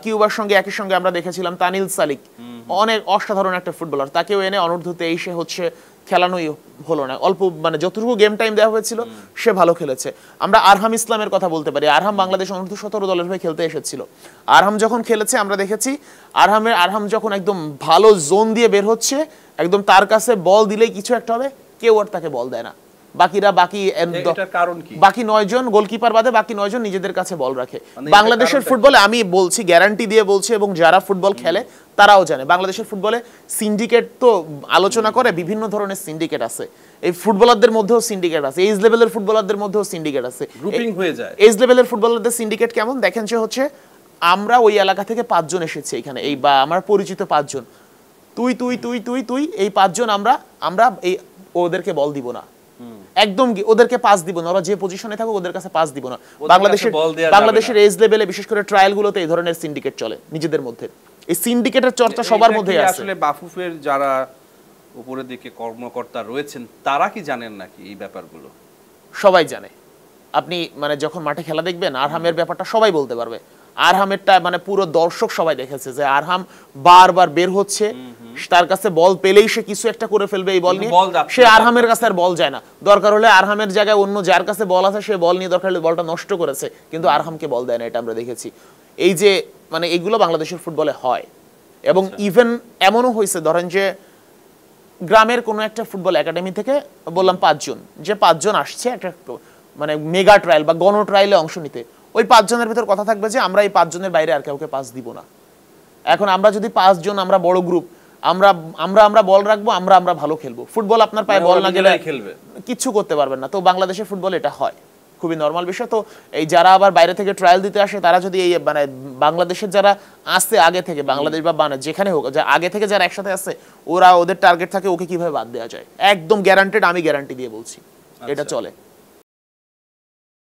কিউবার সঙ্গে একই সঙ্গে আমরা দেখেছিলাম তানিল সালিক, অনেক অসাধারণ একটা ফুটবলার, তাকেও এনে অনূর্ধ্ব-23 হচ্ছে খেলানোই হলো না, অল্প মানে যতটুকু গেম টাইম দেওয়া হয়েছিল সে ভালো খেলেছে। আমরা আরহাম ইসলামের কথা বলতে পারি, আরহাম বাংলাদেশ অনূর্ধ্ব-17 দলের হয়ে খেলতে এসেছিল। আরহাম যখন খেলেছে আমরা দেখেছি আরহাম যখন একদম ভালো জোন দিয়ে বের হচ্ছে, একদম তার কাছে বল দিলেই কিছু একটা হবে, কেউ আর তাকে বল দেয় না। বাকি 9 জন গোলকিপার বাদে বাকি 9 জন নিজেদের কাছে বল রাখে। বাংলাদেশের ফুটবলে আমি বলছি, গ্যারান্টি দিয়ে বলছি, এবং যারা ফুটবল খেলে তারাও জানে, বাংলাদেশের ফুটবলে সিন্ডিকেট তো আলোচনা করে, বিভিন্ন ধরনের সিন্ডিকেট আছে। এই ফুটবলারদের মধ্যেও সিন্ডিকেট আছে, এজ লেভেলের ফুটবলারদের মধ্যেও সিন্ডিকেট আছে, গ্রুপিং হয়ে যায়। এজ লেভেলের ফুটবলারদের সিন্ডিকেট কেমন দেখেন, যে হচ্ছে আমরা ওই এলাকা থেকে 5 জন এসেছি এখানে, এই বা আমার পরিচিত 5 জন, তুই এই 5 জন আমরা এই ওদেরকে বল দিব না, একদম ওদেরকে পাস দিব না, ওরা যে পজিশনে থাকুক ওদের কাছে পাস দিব না। বাংলাদেশের এজ লেভেলে বিশেষ করে ট্রায়াল গুলোতে এই ধরনের সিন্ডিকেট চলে নিজেদের মধ্যে, এই সিন্ডিকেটের চর্চা সবার মধ্যেই আছে। আসলে বাফুফের যারা উপরের দিকে কর্মকর্তা রয়েছেন তারা কি জানেন নাকি এই ব্যাপারগুলো? সবাই জানে। আপনি মানে যখন মাঠে খেলা দেখবেন আরহামের ব্যাপারটা সবাই বলতে পারবে। আরহামেরটা মানে পুরো দর্শক সবাই দেখেছে যে আরহাম বারবার বের হচ্ছে, তার কাছে বল পেলেই সে কিছু একটা করে ফেলবে এই বল নিয়ে, সে আরহামের কাছে আর বল যায় না। দরকার হলে আরহামের জায়গায় অন্য যার কাছে বল আছে সে বল নিয়ে দরকার হলে বলটা নষ্ট করেছে, কিন্তু আরহামকে বল দেয় না, এটা আমরা দেখেছি। এই যে মানে এগুলো বাংলাদেশের ফুটবলে হয়, এবং ইভেন এমনও হয়েছে ধরেন যে গ্রামের কোনো একটা ফুটবল একাডেমি থেকে বললাম 5 জন, যে 5 জন আসছে একটা মানে মেগা ট্রায়াল বা গণ ট্রায়ালে অংশ নিতে, ওই 5 জনের ভিতর কথা থাকবে যে আমরা এই 5 জনের বাইরে আর কাউকে পাস দিব না। এখন আমরা যদি 5 জন, আমরা বড় গ্রুপ, আমরা বল রাখবো, আমরা ভালো খেলবো। ফুটবল আপনার পায়ে বল না গেলে কিচ্ছু করতে পারবেন না। তো বাংলাদেশের ফুটবল এটা হয়, খুবই নরমাল বিষয়। তো এই যারা আবার বাইরে থেকে ট্রায়াল দিতে আসে তারা যদি এই মানে বাংলাদেশের যারা আসছে আগে থেকে, বাংলাদেশ বা যেখানে হোক, আগে থেকে যারা একসাথে আছে, ওরা ওদের টার্গেট থাকে ওকে কিভাবে বাদ দেওয়া যায়, একদম গ্যারান্টেড, আমি গ্যারান্টি দিয়ে বলছি এটা চলে।